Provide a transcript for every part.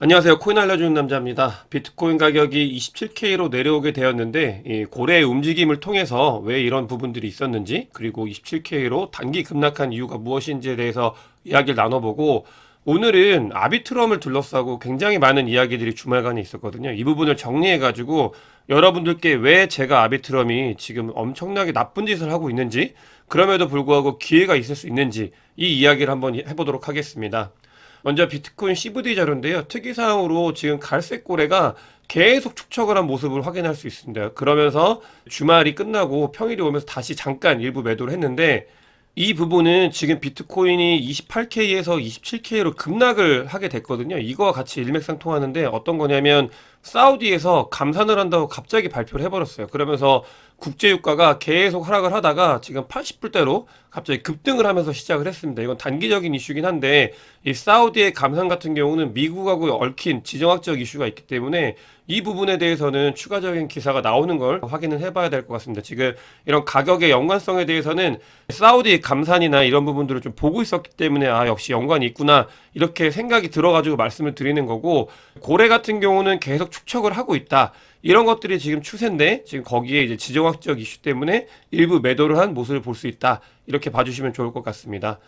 안녕하세요. 코인 알려주는 남자입니다. 비트코인 가격이 27K로 내려오게 되었는데 이 고래의 움직임을 통해서 왜 이런 부분들이 있었는지, 그리고 27K로 단기 급락한 이유가 무엇인지에 대해서 이야기를 나눠보고, 오늘은 아비트럼을 둘러싸고 굉장히 많은 이야기들이 주말간에 있었거든요. 이 부분을 정리해가지고 여러분들께 왜 제가 아비트럼이 지금 엄청나게 나쁜 짓을 하고 있는지, 그럼에도 불구하고 기회가 있을 수 있는지 이 이야기를 한번 해보도록 하겠습니다. 먼저 비트코인 CVD 자료인데요. 특이사항으로 지금 갈색 고래가 계속 축적을 한 모습을 확인할 수 있습니다. 그러면서 주말이 끝나고 평일이 오면서 다시 잠깐 일부 매도를 했는데, 이 부분은 지금 비트코인이 28K에서 27K로 급락을 하게 됐거든요. 이거와 같이 일맥상통하는데, 어떤 거냐면 사우디에서 감산을 한다고 갑자기 발표를 해버렸어요. 그러면서 국제유가가 계속 하락을 하다가 지금 80불대로 갑자기 급등을 하면서 시작을 했습니다. 이건 단기적인 이슈긴 한데, 이 사우디의 감산 같은 경우는 미국하고 얽힌 지정학적 이슈가 있기 때문에 이 부분에 대해서는 추가적인 기사가 나오는 걸 확인을 해봐야 될 것 같습니다. 지금 이런 가격의 연관성에 대해서는 사우디 감산이나 이런 부분들을 좀 보고 있었기 때문에 역시 연관이 있구나 이렇게 생각이 들어가지고 말씀을 드리는 거고, 고래 같은 경우는 계속 축적을 하고 있다. 이런 것들이 지금 추세인데, 지금 거기에 이제 지정학적 이슈 때문에 일부 매도를 한 모습을 볼 수 있다. 이렇게 봐주시면 좋을 것 같습니다.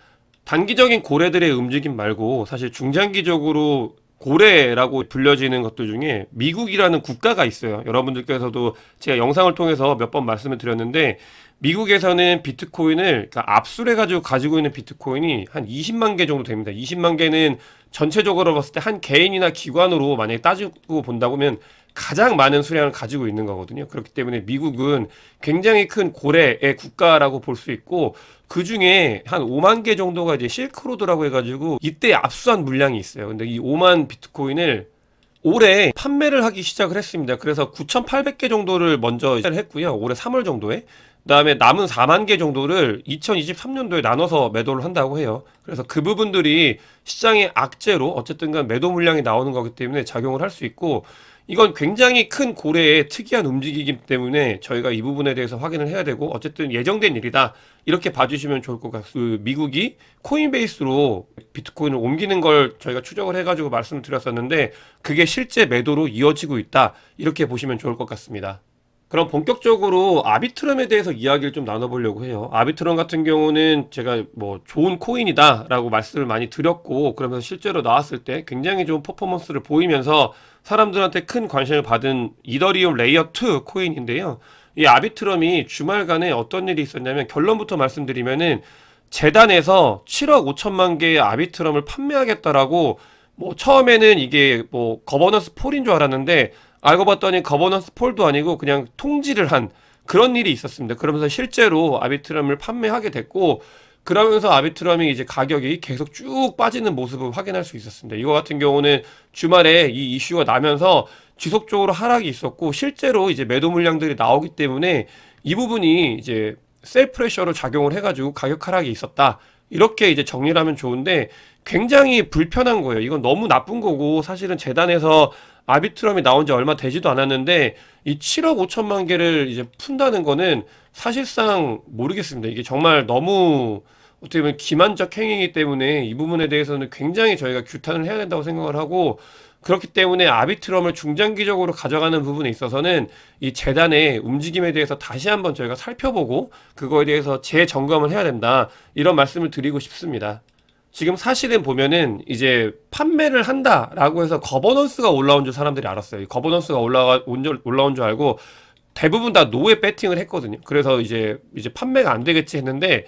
단기적인 고래들의 움직임 말고 사실 중장기적으로 고래라고 불려지는 것들 중에 미국이라는 국가가 있어요. 여러분들께서도 제가 영상을 통해서 몇 번 말씀을 드렸는데, 미국에서는 비트코인을 그러니까 압수해가지고 가지고 있는 비트코인이 한 20만 개 정도 됩니다. 20만 개는 전체적으로 봤을 때 한 개인이나 기관으로 만약에 따지고 본다고 하면 가장 많은 수량을 가지고 있는 거거든요. 그렇기 때문에 미국은 굉장히 큰 고래의 국가라고 볼 수 있고, 그 중에 한 5만 개 정도가 이제 실크로드라고 해가지고 이때 압수한 물량이 있어요. 근데 이 5만 비트코인을 올해 판매를 하기 시작을 했습니다. 그래서 9,800개 정도를 먼저 시작을 했고요. 올해 3월 정도에. 그다음에 남은 4만 개 정도를 2023년도에 나눠서 매도를 한다고 해요. 그래서 그 부분들이 시장의 악재로 어쨌든 간 매도 물량이 나오는 거기 때문에 작용을 할 수 있고, 이건 굉장히 큰 고래의 특이한 움직이기 때문에 저희가 이 부분에 대해서 확인을 해야 되고, 어쨌든 예정된 일이다. 이렇게 봐주시면 좋을 것 같습니다. 그 미국이 코인베이스로 비트코인을 옮기는 걸 저희가 추적을 해가지고 말씀을 드렸었는데, 그게 실제 매도로 이어지고 있다. 이렇게 보시면 좋을 것 같습니다. 그럼 본격적으로 아비트럼에 대해서 이야기를 좀 나눠보려고 해요. 아비트럼 같은 경우는 제가 뭐 좋은 코인이다 라고 말씀을 많이 드렸고, 그러면서 실제로 나왔을 때 굉장히 좋은 퍼포먼스를 보이면서 사람들한테 큰 관심을 받은 이더리움 레이어 2 코인인데요. 이 아비트럼이 주말간에 어떤 일이 있었냐면, 결론부터 말씀드리면은 재단에서 7억 5천만 개의 아비트럼을 판매하겠다라고, 뭐 처음에는 이게 뭐 거버넌스 폴인 줄 알았는데 알고 봤더니 거버넌스 폴도 아니고 그냥 통지를 한 그런 일이 있었습니다. 그러면서 실제로 아비트럼을 판매하게 됐고, 그러면서 아비트럼이 이제 가격이 계속 쭉 빠지는 모습을 확인할 수 있었습니다. 이거 같은 경우는 주말에 이 이슈가 나면서 지속적으로 하락이 있었고, 실제로 이제 매도 물량들이 나오기 때문에 이 부분이 이제 셀 프레셔로 작용을 해가지고 가격 하락이 있었다. 이렇게 이제 정리를 하면 좋은데, 굉장히 불편한 거예요. 이건 너무 나쁜 거고, 사실은 재단에서 아비트럼이 나온 지 얼마 되지도 않았는데 이 7억 5천만 개를 이제 푼다는 거는 사실상 모르겠습니다. 이게 정말 너무 어떻게 보면 기만적 행위이기 때문에 이 부분에 대해서는 굉장히 저희가 규탄을 해야 된다고 생각을 하고, 그렇기 때문에 아비트럼을 중장기적으로 가져가는 부분에 있어서는 이 재단의 움직임에 대해서 다시 한번 저희가 살펴보고 그거에 대해서 재점검을 해야 된다. 이런 말씀을 드리고 싶습니다. 지금 사실은 보면은 이제 판매를 한다라고 해서 거버넌스가 올라온 줄 사람들이 알았어요. 거버넌스가 올라온 줄 알고 대부분 다 노에 배팅을 했거든요. 그래서 이제 판매가 안 되겠지 했는데,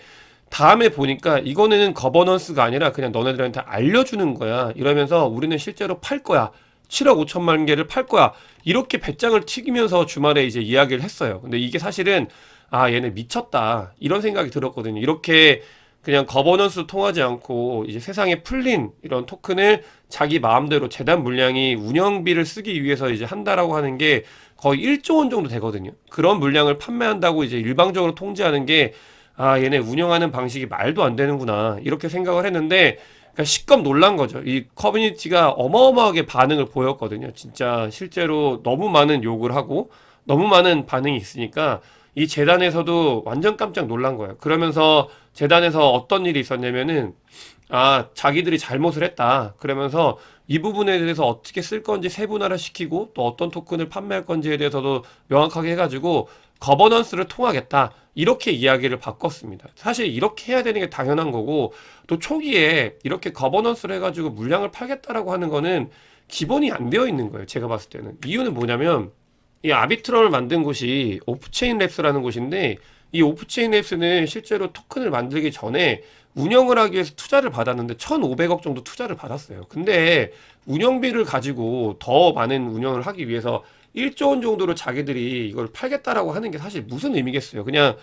다음에 보니까 이거는 거버넌스가 아니라 그냥 너네들한테 알려주는 거야. 이러면서 우리는 실제로 팔 거야. 7억 5천만 개를 팔 거야. 이렇게 배짱을 튀기면서 주말에 이제 이야기를 했어요. 근데 이게 사실은 얘네 미쳤다. 이런 생각이 들었거든요. 이렇게 그냥 거버넌스 통하지 않고 이제 세상에 풀린 이런 토큰을 자기 마음대로 재단 물량이 운영비를 쓰기 위해서 이제 한다라고 하는 게 거의 1조 원 정도 되거든요. 그런 물량을 판매한다고 이제 일방적으로 통제하는 게, 얘네 운영하는 방식이 말도 안 되는구나. 이렇게 생각을 했는데, 그러니까 시겁 놀란 거죠. 이 커뮤니티가 어마어마하게 반응을 보였거든요. 진짜 실제로 너무 많은 욕을 하고 너무 많은 반응이 있으니까 이 재단에서도 완전 깜짝 놀란 거예요. 그러면서 재단에서 어떤 일이 있었냐면은, 자기들이 잘못을 했다. 그러면서 이 부분에 대해서 어떻게 쓸 건지 세분화를 시키고 또 어떤 토큰을 판매할 건지에 대해서도 명확하게 해가지고 거버넌스를 통하겠다. 이렇게 이야기를 바꿨습니다. 사실 이렇게 해야 되는 게 당연한 거고 또 초기에 이렇게 거버넌스를 해가지고 물량을 팔겠다라고 하는 거는 기본이 안 되어 있는 거예요. 제가 봤을 때는. 이유는 뭐냐면 이 아비트럼을 만든 곳이 오프체인 랩스라는 곳인데 이 오프체인 랩스는 실제로 토큰을 만들기 전에 운영을 하기 위해서 투자를 받았는데 1,500억 정도 투자를 받았어요. 근데 운영비를 가지고 더 많은 운영을 하기 위해서 1조 원 정도로 자기들이 이걸 팔겠다라고 하는 게 사실 무슨 의미겠어요. 그냥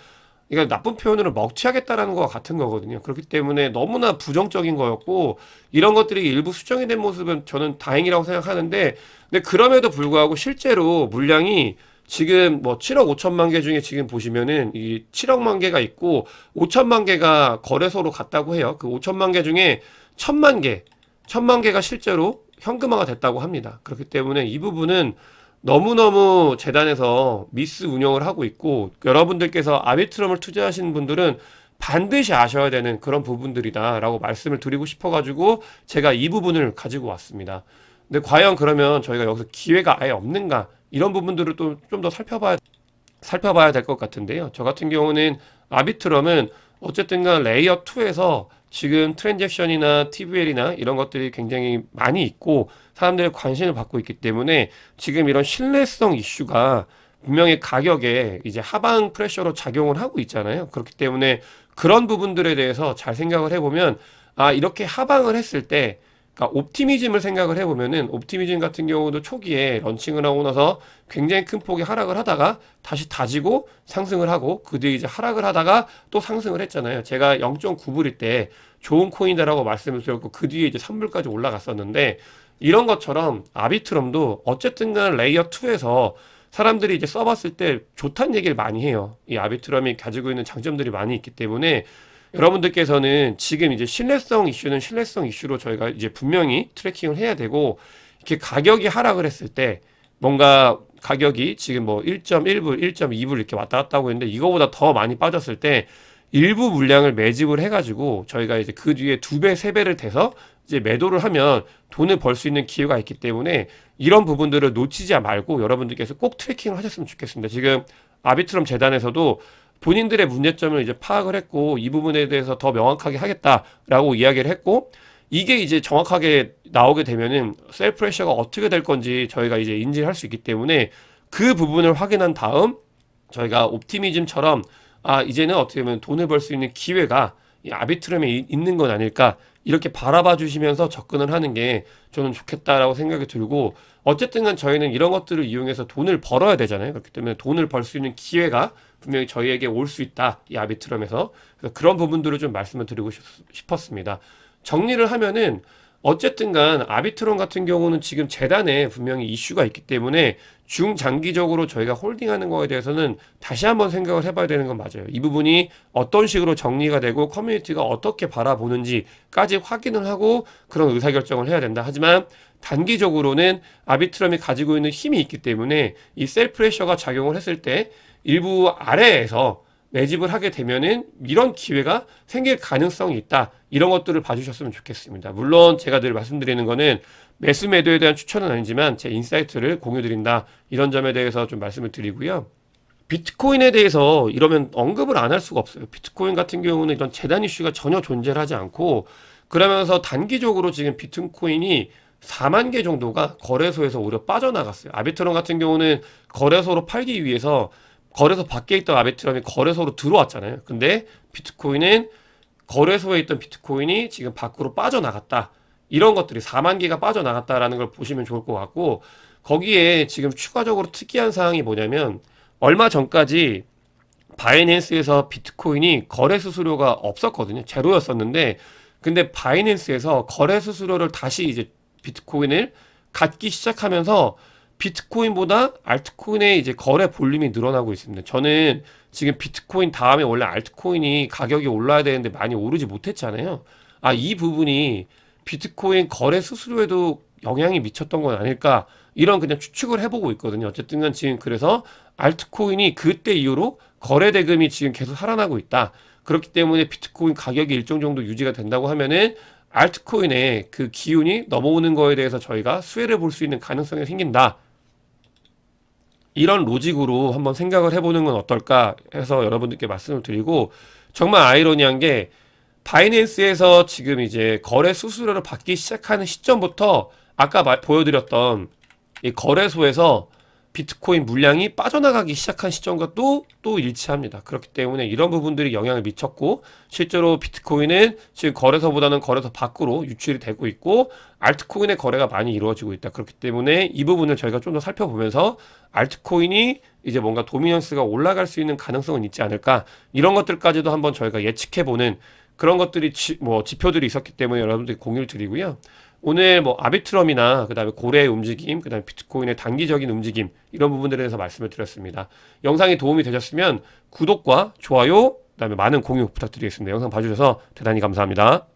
이거 나쁜 표현으로 먹튀하겠다라는 거와 같은 거거든요. 그렇기 때문에 너무나 부정적인 거였고 이런 것들이 일부 수정이 된 모습은 저는 다행이라고 생각하는데 근데 그럼에도 불구하고 실제로 물량이 지금 뭐 7억 5천만 개 중에 지금 보시면은 이 7억만 개가 있고 5천만 개가 거래소로 갔다고 해요. 그 5천만 개 중에 1,000만 개가 실제로 현금화가 됐다고 합니다. 그렇기 때문에 이 부분은 너무너무 재단에서 미스 운영을 하고 있고 여러분들께서 아비트럼을 투자하시는 분들은 반드시 아셔야 되는 그런 부분들이다라고 말씀을 드리고 싶어가지고 제가 이 부분을 가지고 왔습니다. 근데 과연 그러면 저희가 여기서 기회가 아예 없는가 이런 부분들을 또 좀 더 살펴봐야 될 것 같은데요. 저 같은 경우는 아비트럼은 어쨌든 간 레이어 2에서 지금 트랜잭션이나 TVL이나 이런 것들이 굉장히 많이 있고 사람들의 관심을 받고 있기 때문에 지금 이런 신뢰성 이슈가 분명히 가격에 이제 하방 프레셔로 작용을 하고 있잖아요. 그렇기 때문에 그런 부분들에 대해서 잘 생각을 해보면 아, 이렇게 하방을 했을 때 그러니까 옵티미즘을 생각을 해보면은 옵티미즘 같은 경우도 초기에 런칭을 하고 나서 굉장히 큰 폭의 하락을 하다가 다시 다지고 상승을 하고 그 뒤에 이제 하락을 하다가 또 상승을 했잖아요. 제가 0.9불일 때 좋은 코인이다라고 말씀을 드렸고 그 뒤에 이제 3불까지 올라갔었는데 이런 것처럼 아비트럼도 어쨌든 간 레이어 2에서 사람들이 이제 써봤을 때 좋다는 얘기를 많이 해요. 이 아비트럼이 가지고 있는 장점들이 많이 있기 때문에 여러분들께서는 지금 이제 신뢰성 이슈는 신뢰성 이슈로 저희가 이제 분명히 트래킹을 해야 되고 이렇게 가격이 하락을 했을 때 뭔가 가격이 지금 뭐 1.1불, 1.2불 이렇게 왔다 갔다 하고 있는데 이거보다 더 많이 빠졌을 때 일부 물량을 매집을 해가지고 저희가 이제 그 뒤에 2배, 3배를 돼서 이제 매도를 하면 돈을 벌 수 있는 기회가 있기 때문에 이런 부분들을 놓치지 말고 여러분들께서 꼭 트래킹을 하셨으면 좋겠습니다. 지금 아비트럼 재단에서도 본인들의 문제점을 이제 파악을 했고 이 부분에 대해서 더 명확하게 하겠다라고 이야기를 했고 이게 이제 정확하게 나오게 되면은 셀 프레셔가 어떻게 될 건지 저희가 이제 인지를 할 수 있기 때문에 그 부분을 확인한 다음 저희가 옵티미즘처럼 아 이제는 어떻게 보면 돈을 벌 수 있는 기회가 이 아비트럼에 있는 건 아닐까 이렇게 바라봐 주시면서 접근을 하는 게 저는 좋겠다라고 생각이 들고 어쨌든 간 저희는 이런 것들을 이용해서 돈을 벌어야 되잖아요. 그렇기 때문에 돈을 벌 수 있는 기회가 분명히 저희에게 올 수 있다. 이 아비트럼에서. 그래서 그런 부분들을 좀 말씀을 드리고 싶었습니다. 정리를 하면은 어쨌든 간 아비트럼 같은 경우는 지금 재단에 분명히 이슈가 있기 때문에 중장기적으로 저희가 홀딩하는 거에 대해서는 다시 한번 생각을 해봐야 되는 건 맞아요. 이 부분이 어떤 식으로 정리가 되고 커뮤니티가 어떻게 바라보는지까지 확인을 하고 그런 의사결정을 해야 된다. 하지만 단기적으로는 아비트럼이 가지고 있는 힘이 있기 때문에 이 셀 프레셔가 작용을 했을 때 일부 아래에서 매집을 하게 되면은 이런 기회가 생길 가능성이 있다. 이런 것들을 봐주셨으면 좋겠습니다. 물론 제가 늘 말씀드리는 거는 매수 매도에 대한 추천은 아니지만 제 인사이트를 공유드린다. 이런 점에 대해서 좀 말씀을 드리고요. 비트코인에 대해서 이러면 언급을 안 할 수가 없어요. 비트코인 같은 경우는 이런 재단 이슈가 전혀 존재를 하지 않고 그러면서 단기적으로 지금 비트코인이 4만 개 정도가 거래소에서 오히려 빠져나갔어요. 아비트럼 같은 경우는 거래소로 팔기 위해서 거래소 밖에 있던 아비트럼이 거래소로 들어왔잖아요. 근데 비트코인은 거래소에 있던 비트코인이 지금 밖으로 빠져나갔다. 이런 것들이 4만 개가 빠져나갔다라는 걸 보시면 좋을 것 같고 거기에 지금 추가적으로 특이한 사항이 뭐냐면 얼마 전까지 바이낸스에서 비트코인이 거래 수수료가 없었거든요. 제로였었는데 근데 바이낸스에서 거래 수수료를 다시 이제 비트코인을 갖기 시작하면서 비트코인보다 알트코인의 이제 거래 볼륨이 늘어나고 있습니다. 저는 지금 비트코인 다음에 원래 알트코인이 가격이 올라야 되는데 많이 오르지 못했잖아요. 아, 이 부분이 비트코인 거래 수수료에도 영향이 미쳤던 건 아닐까? 이런 그냥 추측을 해보고 있거든요. 어쨌든 간 지금 그래서 알트코인이 그때 이후로 거래 대금이 지금 계속 살아나고 있다. 그렇기 때문에 비트코인 가격이 일정 정도 유지가 된다고 하면은 알트코인의 그 기운이 넘어오는 거에 대해서 저희가 수혜를 볼 수 있는 가능성이 생긴다. 이런 로직으로 한번 생각을 해보는 건 어떨까 해서 여러분들께 말씀을 드리고, 정말 아이러니한 게 바이낸스에서 지금 이제 거래 수수료를 받기 시작하는 시점부터 아까 보여드렸던 이 거래소에서 비트코인 물량이 빠져나가기 시작한 시점과 또 일치합니다. 그렇기 때문에 이런 부분들이 영향을 미쳤고, 실제로 비트코인은 지금 거래소보다는 거래소 밖으로 유출이 되고 있고, 알트코인의 거래가 많이 이루어지고 있다. 그렇기 때문에 이 부분을 저희가 좀 더 살펴보면서 알트코인이 이제 뭔가 도미넌스가 올라갈 수 있는 가능성은 있지 않을까, 이런 것들까지도 한번 저희가 예측해보는 그런 것들이 지표들이 있었기 때문에 여러분들이 공유를 드리고요. 오늘 뭐 아비트럼이나 그다음에 고래의 움직임, 그다음에 비트코인의 단기적인 움직임, 이런 부분들에 대해서 말씀을 드렸습니다. 영상이 도움이 되셨으면 구독과 좋아요, 그다음에 많은 공유 부탁드리겠습니다. 영상 봐주셔서 대단히 감사합니다.